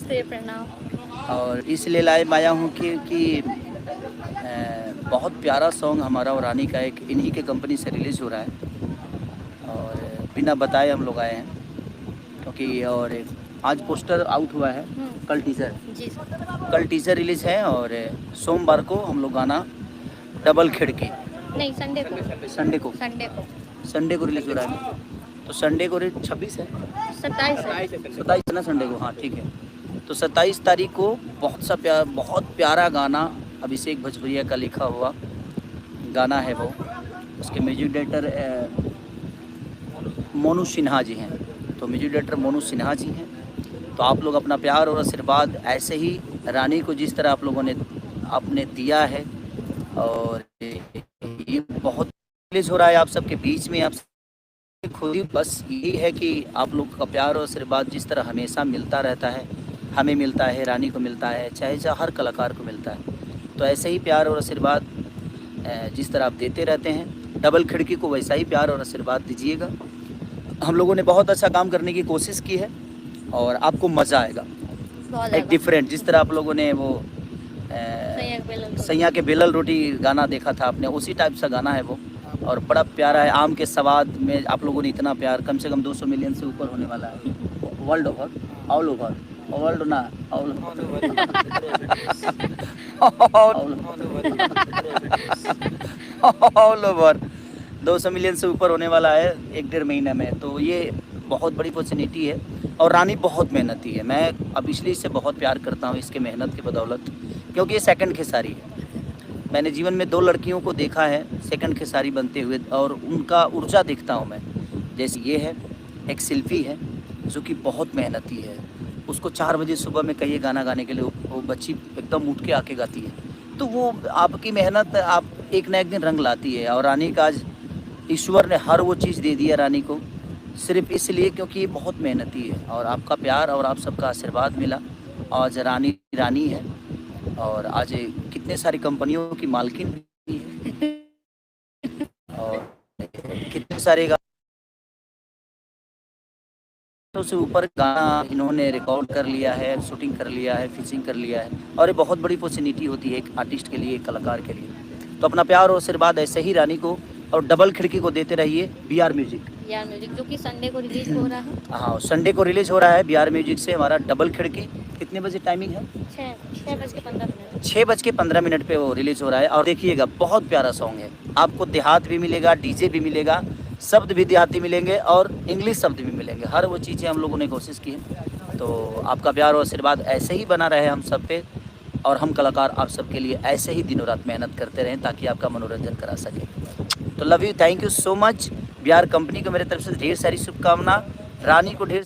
नमस्ते, प्रणाम। और इसलिए लाइव आया हूँ कि बहुत प्यारा सॉन्ग हमारा और रानी का एक इन्हीं के कंपनी से रिलीज़ हो रहा है और बिना बताए हम लोग आए हैं क्योंकि और आज पोस्टर आउट हुआ है, कल टीज़र जी सर। कल टीज़र रिलीज़ है और सोमवार को हम लोग गाना डबल खिड़की नहीं, संडे को। संडे को संडे को। संडे को रिलीज़ हो रहा है। तो संडे को 26 है, 27 है। 27 है ना संडे को, हाँ ठीक है। तो 27 तारीख को बहुत प्यारा गाना अभिषेक भजपुरिया का लिखा हुआ गाना है वो। उसके म्यूजिक डायरेक्टर मोनू सिन्हा जी हैं। तो म्यूजिक डायरेक्टर मोनू सिन्हा जी हैं। तो आप लोग अपना प्यार और आशीर्वाद ऐसे ही रानी को जिस तरह आप लोगों ने आपने दिया है और ये बहुत रिलीज हो रहा है आप सबके बीच में। आप खुद ही बस यही है कि आप लोग का प्यार और आशीर्वाद जिस तरह हमेशा मिलता रहता है, हमें मिलता है, रानी को मिलता है, चाहे हर कलाकार को मिलता है। तो ऐसे ही प्यार और आशीर्वाद जिस तरह आप देते रहते हैं, डबल खिड़की को वैसा ही प्यार और आशीर्वाद दीजिएगा। हम लोगों ने बहुत अच्छा काम करने की कोशिश की है और आपको मज़ा आएगा। एक डिफरेंट जिस तरह आप लोगों ने वो सैया के बेलल रोटी गाना देखा था आपने, उसी टाइप सा गाना है वो और बड़ा प्यारा है। आम के स्वाद में आप लोगों ने इतना प्यार, कम से कम 200 मिलियन से ऊपर होने वाला है world over, all over, world ना ऑल ऑल ओवर 200 मिलियन से ऊपर होने वाला है 1-1.5 महीने में। तो ये बहुत बड़ी अपॉर्चुनिटी है और रानी बहुत मेहनती है। मैं अब इसलिए इससे बहुत प्यार करता हूँ इसके मेहनत की बदौलत, क्योंकि ये सेकंड खेसारी है। मैंने जीवन में 2 लड़कियों को देखा है सेकंड खेसारी बनते हुए और उनका ऊर्जा देखता हूँ मैं। जैसे ये है, एक शिल्पी है जो कि बहुत मेहनती है। उसको 4 बजे सुबह में कहिए गाना गाने के लिए, वो बच्ची एकदम उठ के आके गाती है। तो वो आपकी मेहनत आप एक ना एक दिन रंग लाती है और रानी का आज ईश्वर ने हर वो चीज़ दे दिया रानी को, सिर्फ इसलिए क्योंकि ये बहुत मेहनती है और आपका प्यार और आप सबका आशीर्वाद मिला। आज रानी रानी है और आज कितने सारी कंपनियों की मालकिन भी है और कितने सारे गानों से ऊपर गाना इन्होंने रिकॉर्ड कर लिया है, शूटिंग कर लिया है, फिक्सिंग कर लिया है और ये बहुत बड़ी अपॉर्चुनिटी होती है एक आर्टिस्ट के लिए, एक कलाकार के लिए। तो अपना प्यार और आशीर्वाद ऐसे ही रानी को और डबल खिड़की को देते रहिए। BR म्यूजिक जो कि संडे को रिलीज हो रहा है। हाँ, संडे को रिलीज हो रहा है BR म्यूजिक से हमारा डबल खिड़की। कितने बजे टाइमिंग है? 6:15 पे वो रिलीज हो रहा है। और देखिएगा बहुत प्यारा सॉन्ग है, आपको देहात भी मिलेगा, डीजे भी मिलेगा, शब्द भी देहाती मिलेंगे और इंग्लिश शब्द भी मिलेंगे। हर वो चीज़ें हम लोगों ने कोशिश की है। तो आपका प्यार और आशीर्वाद ऐसे ही बना रहे हम सब पे और हम कलाकार आप सबके लिए ऐसे ही दिनों रात मेहनत करते रहें ताकि आपका मनोरंजन करा सके। तो love you, thank you so much. BR company को मेरे तरफ से ढेर सारी शुभकामना, रानी को ढेर